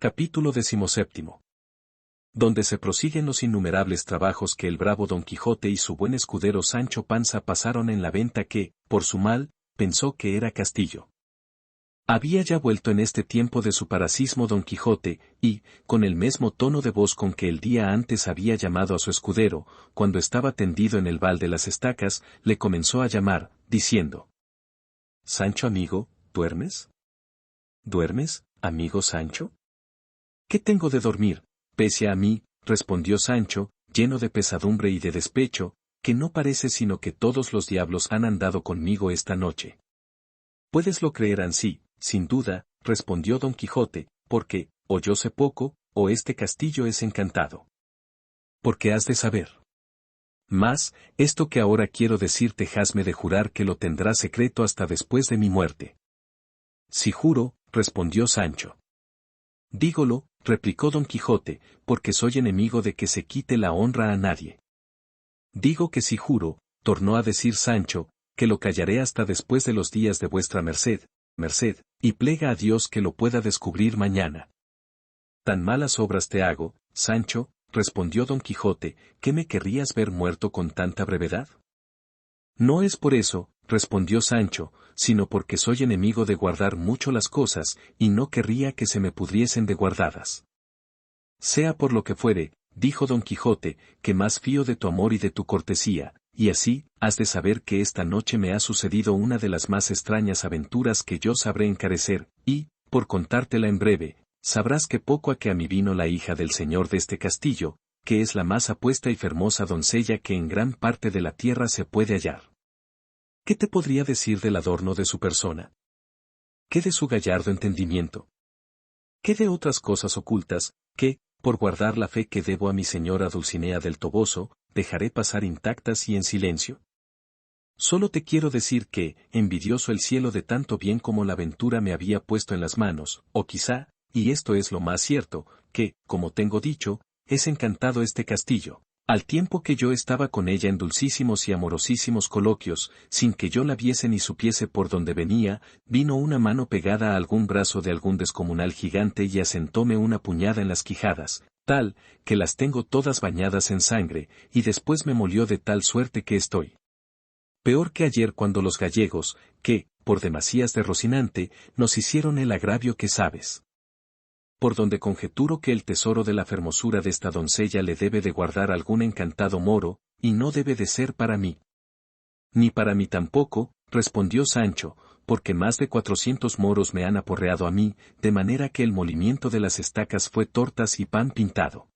Capítulo 17. Donde se prosiguen los innumerables trabajos que el bravo Don Quijote y su buen escudero Sancho Panza pasaron en la venta que, por su mal, pensó que era castillo. Había ya vuelto en este tiempo de su parasismo Don Quijote, y, con el mismo tono de voz con que el día antes había llamado a su escudero, cuando estaba tendido en el val de las estacas, le comenzó a llamar, diciendo: «Sancho amigo, ¿duermes? ¿Duermes, amigo Sancho?» «¿Qué tengo de dormir, pese a mí?», respondió Sancho, lleno de pesadumbre y de despecho, «que no parece sino que todos los diablos han andado conmigo esta noche». «Puedeslo creer ansí, sin duda», respondió Don Quijote, «porque, o yo sé poco, o este castillo es encantado. Porque has de saber. Mas, esto que ahora quiero decirte hasme de jurar que lo tendrás secreto hasta después de mi muerte». «Sí juro», respondió Sancho. «Dígolo», replicó Don Quijote, «porque soy enemigo de que se quite la honra a nadie». «Digo que sí juro», tornó a decir Sancho, «que lo callaré hasta después de los días de vuestra merced, y plega a Dios que lo pueda descubrir mañana». «Tan malas obras te hago, Sancho», respondió Don Quijote, «¿que me querrías ver muerto con tanta brevedad?» «No es por eso», respondió Sancho, «sino porque soy enemigo de guardar mucho las cosas, y no querría que se me pudriesen de guardadas». «Sea por lo que fuere», dijo Don Quijote, «que más fío de tu amor y de tu cortesía, y así, has de saber que esta noche me ha sucedido una de las más extrañas aventuras que yo sabré encarecer, y, por contártela en breve, sabrás que poco a que a mí vino la hija del señor de este castillo, que es la más apuesta y fermosa doncella que en gran parte de la tierra se puede hallar. ¿Qué te podría decir del adorno de su persona? ¿Qué de su gallardo entendimiento? ¿Qué de otras cosas ocultas, que, por guardar la fe que debo a mi señora Dulcinea del Toboso, dejaré pasar intactas y en silencio? Solo te quiero decir que, envidioso el cielo de tanto bien como la ventura me había puesto en las manos, o quizá, y esto es lo más cierto, que, como tengo dicho, es encantado este castillo. Al tiempo que yo estaba con ella en dulcísimos y amorosísimos coloquios, sin que yo la viese ni supiese por dónde venía, vino una mano pegada a algún brazo de algún descomunal gigante y asentóme una puñada en las quijadas, tal, que las tengo todas bañadas en sangre, y después me molió de tal suerte que estoy peor que ayer cuando los gallegos, que, por demasías de Rocinante, nos hicieron el agravio que sabes. Por donde conjeturo que el tesoro de la fermosura de esta doncella le debe de guardar algún encantado moro, y no debe de ser para mí». «Ni para mí tampoco», respondió Sancho, «porque más de 400 moros me han aporreado a mí, de manera que el molimiento de las estacas fue tortas y pan pintado.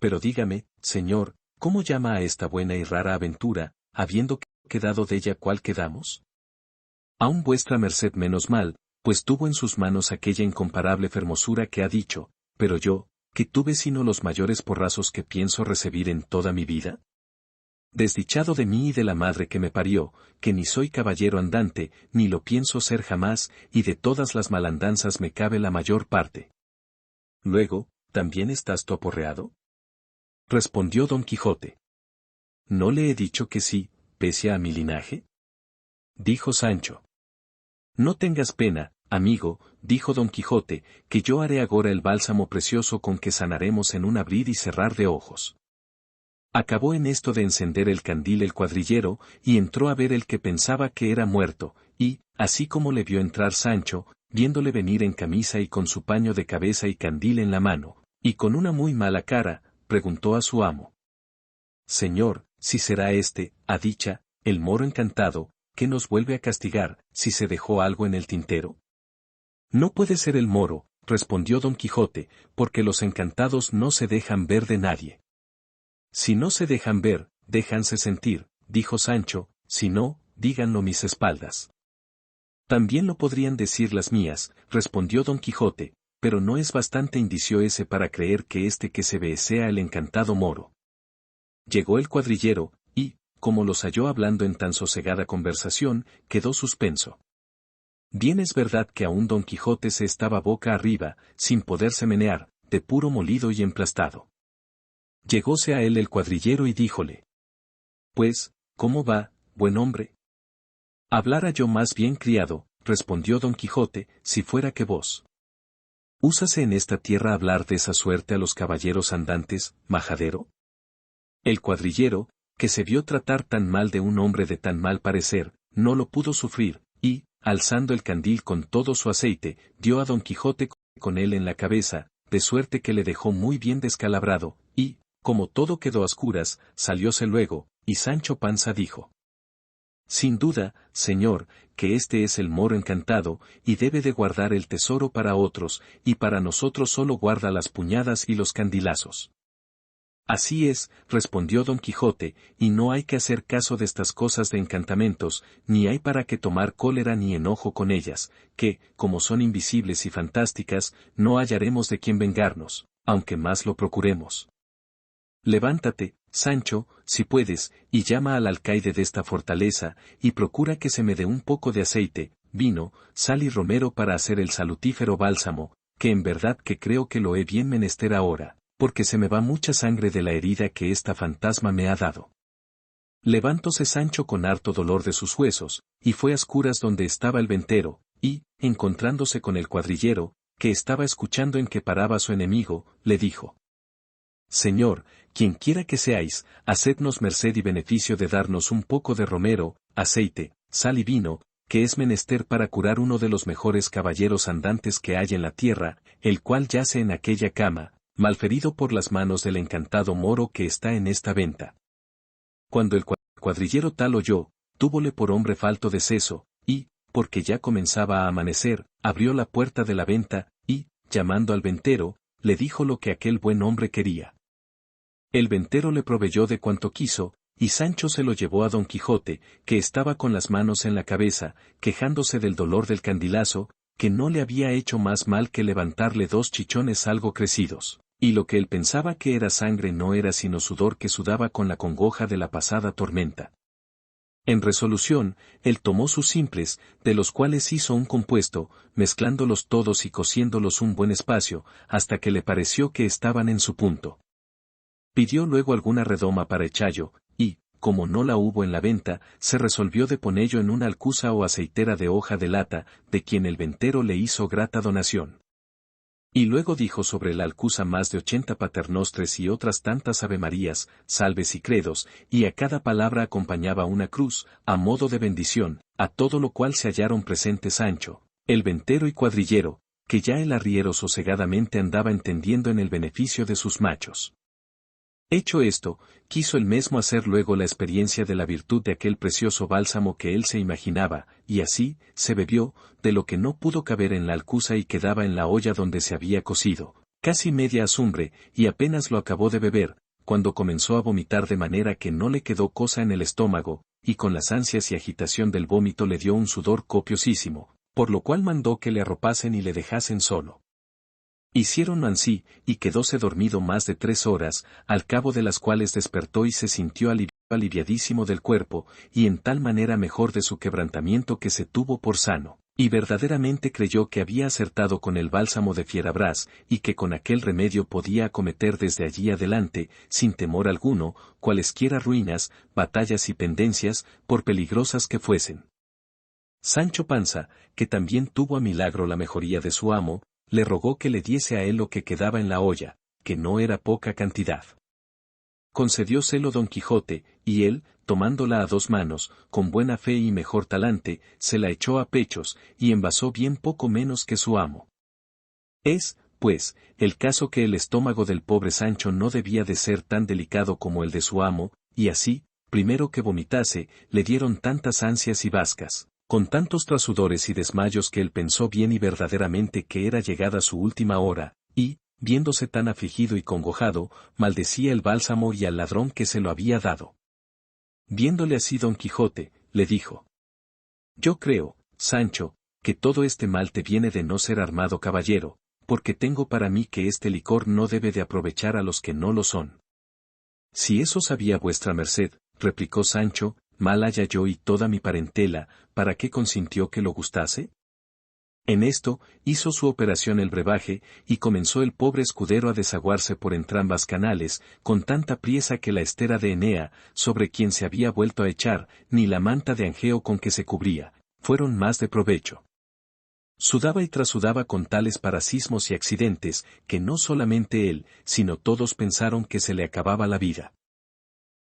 Pero dígame, señor, ¿cómo llama a esta buena y rara aventura, habiendo quedado de ella cual quedamos? Aun vuestra merced menos mal, pues tuvo en sus manos aquella incomparable fermosura que ha dicho, pero yo, ¿qué tuve sino los mayores porrazos que pienso recibir en toda mi vida? Desdichado de mí y de la madre que me parió, que ni soy caballero andante, ni lo pienso ser jamás, y de todas las malandanzas me cabe la mayor parte». «Luego, ¿también estás tú aporreado?», respondió Don Quijote. «¿No le he dicho que sí, pese a mi linaje?», dijo Sancho. «No tengas pena, amigo», dijo Don Quijote, «que yo haré agora el bálsamo precioso con que sanaremos en un abrir y cerrar de ojos». Acabó en esto de encender el candil el cuadrillero, y entró a ver el que pensaba que era muerto, y, así como le vio entrar Sancho, viéndole venir en camisa y con su paño de cabeza y candil en la mano, y con una muy mala cara, preguntó a su amo: «Señor, si será este, a dicha, el moro encantado, que nos vuelve a castigar, si se dejó algo en el tintero?» «No puede ser el moro», respondió Don Quijote, «porque los encantados no se dejan ver de nadie». «Si no se dejan ver, déjanse sentir», dijo Sancho, «si no, díganlo mis espaldas». «También lo podrían decir las mías», respondió Don Quijote, «pero no es bastante indicio ese para creer que este que se ve sea el encantado moro». Llegó el cuadrillero, y, como los halló hablando en tan sosegada conversación, quedó suspenso. Bien es verdad que aún Don Quijote se estaba boca arriba, sin poderse menear, de puro molido y emplastado. Llegóse a él el cuadrillero y díjole: «Pues, ¿cómo va, buen hombre?». «Hablara yo más bien criado», respondió Don Quijote, «si fuera que vos». ¿Úsase en esta tierra hablar de esa suerte a los caballeros andantes, majadero? El cuadrillero, que se vio tratar tan mal de un hombre de tan mal parecer, no lo pudo sufrir, y, alzando el candil con todo su aceite, dio a Don Quijote con él en la cabeza, de suerte que le dejó muy bien descalabrado, y, como todo quedó a oscuras, salióse luego, y Sancho Panza dijo: Sin duda, señor, que este es el moro encantado, y debe de guardar el tesoro para otros, y para nosotros solo guarda las puñadas y los candilazos. Así es, respondió Don Quijote, y no hay que hacer caso de estas cosas de encantamentos, ni hay para qué tomar cólera ni enojo con ellas, que, como son invisibles y fantásticas, no hallaremos de quién vengarnos, aunque más lo procuremos. Levántate, Sancho, si puedes, y llama al alcaide de esta fortaleza, y procura que se me dé un poco de aceite, vino, sal y romero para hacer el salutífero bálsamo, que en verdad que creo que lo he bien menester ahora, porque se me va mucha sangre de la herida que esta fantasma me ha dado. Levantóse Sancho con harto dolor de sus huesos, y fue a oscuras donde estaba el ventero, y, encontrándose con el cuadrillero, que estaba escuchando en que paraba su enemigo, le dijo: Señor, quien quiera que seáis, hacednos merced y beneficio de darnos un poco de romero, aceite, sal y vino, que es menester para curar uno de los mejores caballeros andantes que hay en la tierra, el cual yace en aquella cama, malferido por las manos del encantado moro que está en esta venta. Cuando el cuadrillero tal oyó, túvole por hombre falto de seso, y, porque ya comenzaba a amanecer, abrió la puerta de la venta, y, llamando al ventero, le dijo lo que aquel buen hombre quería. El ventero le proveyó de cuanto quiso, y Sancho se lo llevó a Don Quijote, que estaba con las manos en la cabeza, quejándose del dolor del candilazo, que no le había hecho más mal que levantarle 2 chichones algo crecidos, y lo que él pensaba que era sangre no era sino sudor que sudaba con la congoja de la pasada tormenta. En resolución, él tomó sus simples, de los cuales hizo un compuesto, mezclándolos todos y cociéndolos un buen espacio, hasta que le pareció que estaban en su punto. Pidió luego alguna redoma para echallo, y, como no la hubo en la venta, se resolvió de ponello en una alcuza o aceitera de hoja de lata, de quien el ventero le hizo grata donación. Y luego dijo sobre la alcuza más de 80 paternostres y otras tantas avemarías, salves y credos, y a cada palabra acompañaba una cruz, a modo de bendición, a todo lo cual se hallaron presentes Sancho, el ventero y cuadrillero, que ya el arriero sosegadamente andaba entendiendo en el beneficio de sus machos. Hecho esto, quiso él mismo hacer luego la experiencia de la virtud de aquel precioso bálsamo que él se imaginaba, y así, se bebió, de lo que no pudo caber en la alcuza y quedaba en la olla donde se había cocido, casi media azumbre, y apenas lo acabó de beber, cuando comenzó a vomitar de manera que no le quedó cosa en el estómago, y con las ansias y agitación del vómito le dio un sudor copiosísimo, por lo cual mandó que le arropasen y le dejasen solo. Hicieronlo ansí, y quedóse dormido más de 3 horas, al cabo de las cuales despertó y se sintió aliviadísimo del cuerpo, y en tal manera mejor de su quebrantamiento que se tuvo por sano, y verdaderamente creyó que había acertado con el bálsamo de Fierabrás, y que con aquel remedio podía acometer desde allí adelante, sin temor alguno, cualesquiera ruinas, batallas y pendencias, por peligrosas que fuesen. Sancho Panza, que también tuvo a milagro la mejoría de su amo, le rogó que le diese a él lo que quedaba en la olla, que no era poca cantidad. Concedióselo Don Quijote, y él, tomándola a 2 manos, con buena fe y mejor talante, se la echó a pechos, y envasó bien poco menos que su amo. Es, pues, el caso que el estómago del pobre Sancho no debía de ser tan delicado como el de su amo, y así, primero que vomitase, le dieron tantas ansias y bascas, con tantos trasudores y desmayos que él pensó bien y verdaderamente que era llegada su última hora, y, viéndose tan afligido y congojado, maldecía el bálsamo y al ladrón que se lo había dado. Viéndole así Don Quijote, le dijo: Yo creo, Sancho, que todo este mal te viene de no ser armado caballero, porque tengo para mí que este licor no debe de aprovechar a los que no lo son. Si eso sabía vuestra merced, replicó Sancho, mal haya yo y toda mi parentela, ¿para qué consintió que lo gustase? En esto, hizo su operación el brebaje, y comenzó el pobre escudero a desaguarse por entrambas canales, con tanta priesa que la estera de Enea, sobre quien se había vuelto a echar, ni la manta de Angeo con que se cubría, fueron más de provecho. Sudaba y trasudaba con tales parasismos y accidentes, que no solamente él, sino todos pensaron que se le acababa la vida.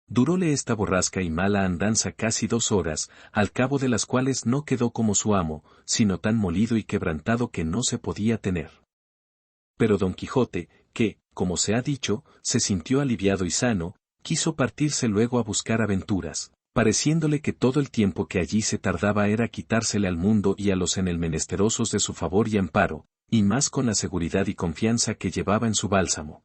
Duróle esta borrasca y mala andanza casi 2 horas, al cabo de las cuales no quedó como su amo, sino tan molido y quebrantado que no se podía tener. Pero Don Quijote, que, como se ha dicho, se sintió aliviado y sano, quiso partirse luego a buscar aventuras, pareciéndole que todo el tiempo que allí se tardaba era quitársele al mundo y a los en el menesterosos de su favor y amparo, y más con la seguridad y confianza que llevaba en su bálsamo.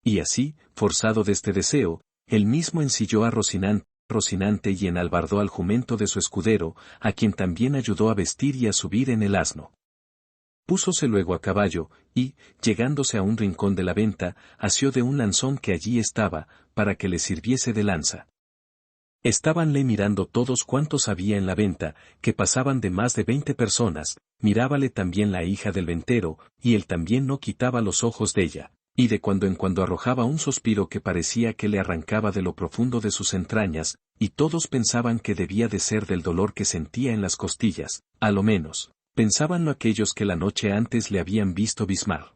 Y así, forzado de este deseo, él mismo ensilló a Rocinante y enalbardó al jumento de su escudero, a quien también ayudó a vestir y a subir en el asno. Púsose luego a caballo, y, llegándose a un rincón de la venta, asió de un lanzón que allí estaba, para que le sirviese de lanza. Estábanle mirando todos cuantos había en la venta, que pasaban de más de 20 personas, mirábale también la hija del ventero, y él también no quitaba los ojos de ella, y de cuando en cuando arrojaba un suspiro que parecía que le arrancaba de lo profundo de sus entrañas, y todos pensaban que debía de ser del dolor que sentía en las costillas, a lo menos. Pensábanlo aquellos que la noche antes le habían visto bizmar.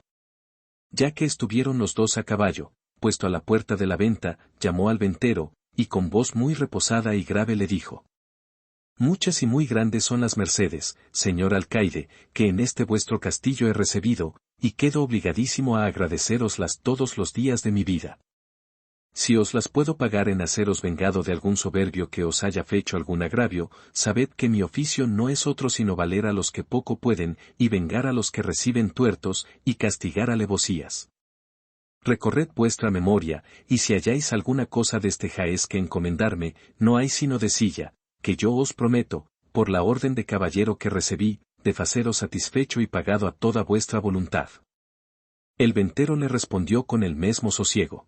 Ya que estuvieron los dos a caballo, puesto a la puerta de la venta, llamó al ventero, y con voz muy reposada y grave le dijo: Muchas y muy grandes son las mercedes, señor alcaide, que en este vuestro castillo he recibido, y quedo obligadísimo a agradeceroslas todos los días de mi vida. Si os las puedo pagar en haceros vengado de algún soberbio que os haya fecho algún agravio, sabed que mi oficio no es otro sino valer a los que poco pueden, y vengar a los que reciben tuertos, y castigar alevosías. Recorred vuestra memoria, y si halláis alguna cosa de este jaez que encomendarme, no hay sino decilla, que yo os prometo, por la orden de caballero que recibí, de faceros satisfecho y pagado a toda vuestra voluntad. El ventero le respondió con el mesmo sosiego: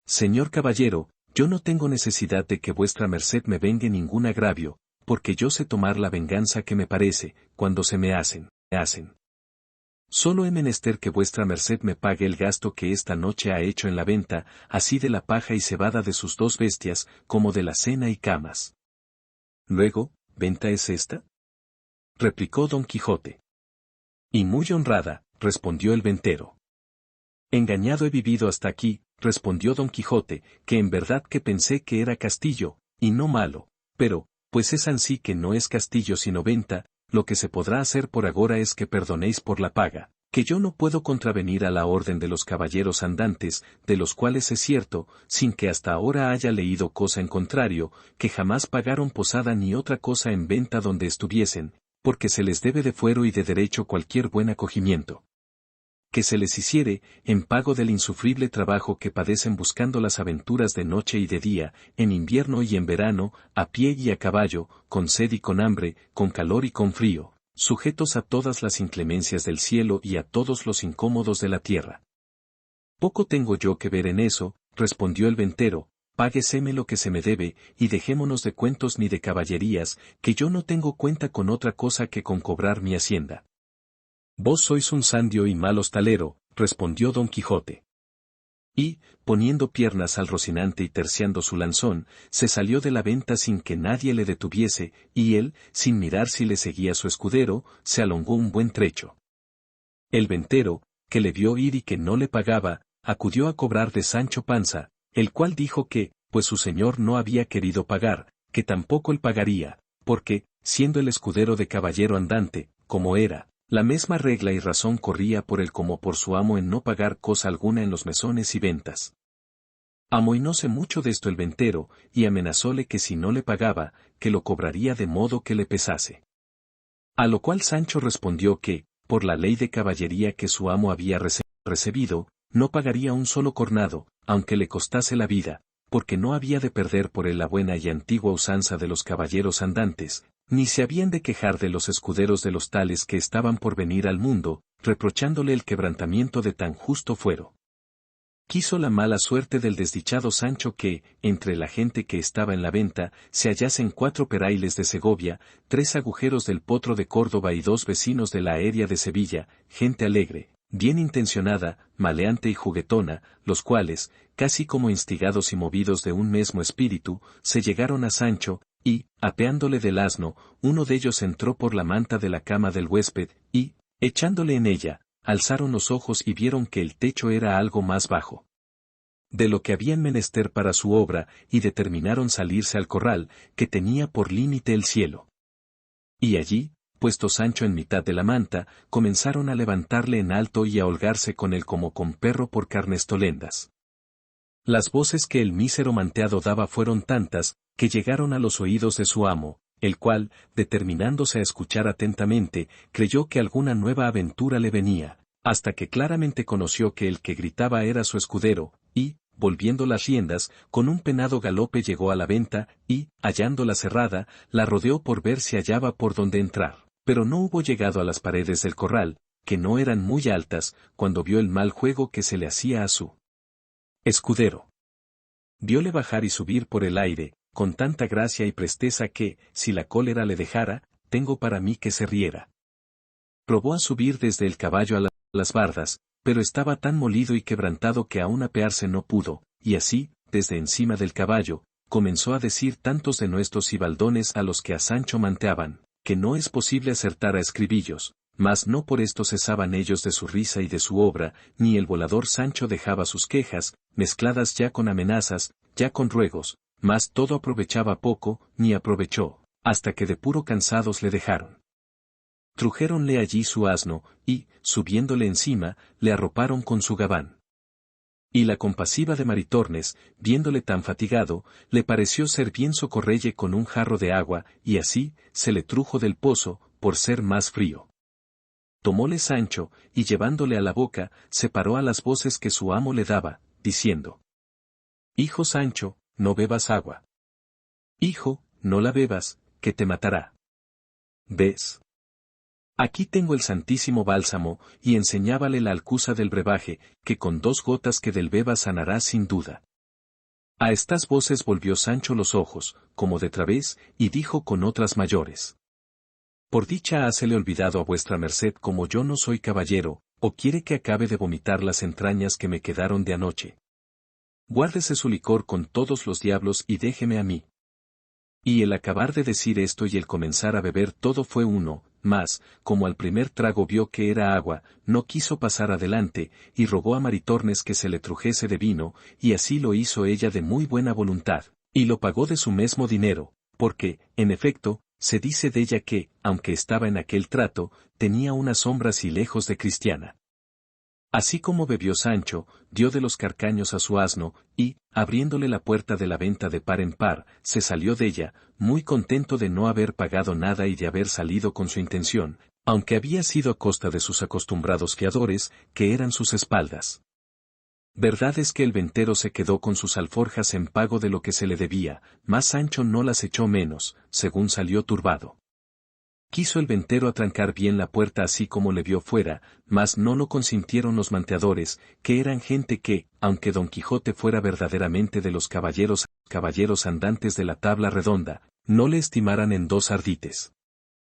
Señor caballero, yo no tengo necesidad de que vuestra merced me vengue ningún agravio, porque yo sé tomar la venganza que me parece, cuando se me hacen. Solo he menester que vuestra merced me pague el gasto que esta noche ha hecho en la venta, así de la paja y cebada de sus 2 bestias, como de la cena y camas. Luego, ¿venta es esta?, replicó Don Quijote. Y muy honrada, respondió el ventero. Engañado he vivido hasta aquí, respondió Don Quijote, que en verdad que pensé que era castillo, y no malo, pero, pues es ansí que no es castillo sino venta, lo que se podrá hacer por agora es que perdonéis por la paga, que yo no puedo contravenir a la orden de los caballeros andantes, de los cuales es cierto, sin que hasta ahora haya leído cosa en contrario, que jamás pagaron posada ni otra cosa en venta donde estuviesen, porque se les debe de fuero y de derecho cualquier buen acogimiento que se les hiciere, en pago del insufrible trabajo que padecen buscando las aventuras de noche y de día, en invierno y en verano, a pie y a caballo, con sed y con hambre, con calor y con frío, sujetos a todas las inclemencias del cielo y a todos los incómodos de la tierra. Poco tengo yo que ver en eso, respondió el ventero, págueseme lo que se me debe, y dejémonos de cuentos ni de caballerías, que yo no tengo cuenta con otra cosa que con cobrar mi hacienda. Vos sois un sandio y mal hostalero, respondió Don Quijote. Y, poniendo piernas al Rocinante y terciando su lanzón, se salió de la venta sin que nadie le detuviese, y él, sin mirar si le seguía su escudero, se alongó un buen trecho. El ventero, que le vio ir y que no le pagaba, acudió a cobrar de Sancho Panza, el cual dijo que, pues su señor no había querido pagar, que tampoco él pagaría, porque, siendo el escudero de caballero andante, como era, la misma regla y razón corría por él como por su amo en no pagar cosa alguna en los mesones y ventas. Amoinóse mucho de esto el ventero, y amenazóle que si no le pagaba, que lo cobraría de modo que le pesase. A lo cual Sancho respondió que, por la ley de caballería que su amo había recibido, no pagaría un solo cornado, aunque le costase la vida, porque no había de perder por él la buena y antigua usanza de los caballeros andantes, ni se habían de quejar de los escuderos de los tales que estaban por venir al mundo, reprochándole el quebrantamiento de tan justo fuero. Quiso la mala suerte del desdichado Sancho que, entre la gente que estaba en la venta, se hallasen 4 perailes de Segovia, 3 agujeros del Potro de Córdoba y 2 vecinos de la Aérea de Sevilla, gente alegre, bien intencionada, maleante y juguetona, los cuales, casi como instigados y movidos de un mismo espíritu, se llegaron a Sancho, y, apeándole del asno, uno de ellos entró por la manta de la cama del huésped, y, echándole en ella, alzaron los ojos y vieron que el techo era algo más bajo de lo que habían menester para su obra, y determinaron salirse al corral, que tenía por límite el cielo. Y allí, puesto Sancho en mitad de la manta, comenzaron a levantarle en alto y a holgarse con él como con perro por carnestolendas. Las voces que el mísero manteado daba fueron tantas, que llegaron a los oídos de su amo, el cual, determinándose a escuchar atentamente, creyó que alguna nueva aventura le venía, hasta que claramente conoció que el que gritaba era su escudero, y, volviendo las riendas, con un penado galope llegó a la venta, y, hallándola cerrada, la rodeó por ver si hallaba por donde entrar, pero no hubo llegado a las paredes del corral, que no eran muy altas, cuando vio el mal juego que se le hacía a su escudero. Vióle bajar y subir por el aire, con tanta gracia y presteza que, si la cólera le dejara, tengo para mí que se riera. Probó a subir desde el caballo a las bardas, pero estaba tan molido y quebrantado que aún apearse no pudo, y así, desde encima del caballo, comenzó a decir tantos denuestos y baldones a los que a Sancho manteaban, que no es posible acertar a escribillos, mas no por esto cesaban ellos de su risa y de su obra, ni el volador Sancho dejaba sus quejas, mezcladas ya con amenazas, ya con ruegos, mas todo aprovechaba poco, ni aprovechó, hasta que de puro cansados le dejaron. Trujéronle allí su asno, y, subiéndole encima, le arroparon con su gabán. Y la compasiva de Maritornes, viéndole tan fatigado, le pareció ser bien socorrelle con un jarro de agua, y así, se le trujo del pozo, por ser más frío. Tomóle Sancho, y llevándole a la boca, se paró a las voces que su amo le daba, diciendo: Hijo Sancho, no bebas agua. Hijo, no la bebas, que te matará. ¿Ves? Aquí tengo el santísimo bálsamo, y enseñábale la alcusa del brebaje, que con 2 gotas que del beba sanará sin duda. A estas voces volvió Sancho los ojos, como de través, y dijo con otras mayores: Por dicha hásele olvidado a vuestra merced como yo no soy caballero, o quiere que acabe de vomitar las entrañas que me quedaron de anoche. Guárdese su licor con todos los diablos y déjeme a mí. Y el acabar de decir esto y el comenzar a beber todo fue uno, mas, como al primer trago vio que era agua, no quiso pasar adelante, y rogó a Maritornes que se le trujese de vino, y así lo hizo ella de muy buena voluntad, y lo pagó de su mesmo dinero, porque, en efecto, se dice de ella que, aunque estaba en aquel trato, tenía unas sombras y lejos de cristiana. Así como bebió Sancho, dio de los carcaños a su asno, y, abriéndole la puerta de la venta de par en par, se salió de ella, muy contento de no haber pagado nada y de haber salido con su intención, aunque había sido a costa de sus acostumbrados fiadores, que eran sus espaldas. Verdad es que el ventero se quedó con sus alforjas en pago de lo que se le debía, mas Sancho no las echó menos, según salió turbado. Quiso el ventero atrancar bien la puerta así como le vio fuera, mas no lo consintieron los manteadores, que eran gente que, aunque Don Quijote fuera verdaderamente de los caballeros andantes de la tabla redonda, no le estimaran en 2 ardites.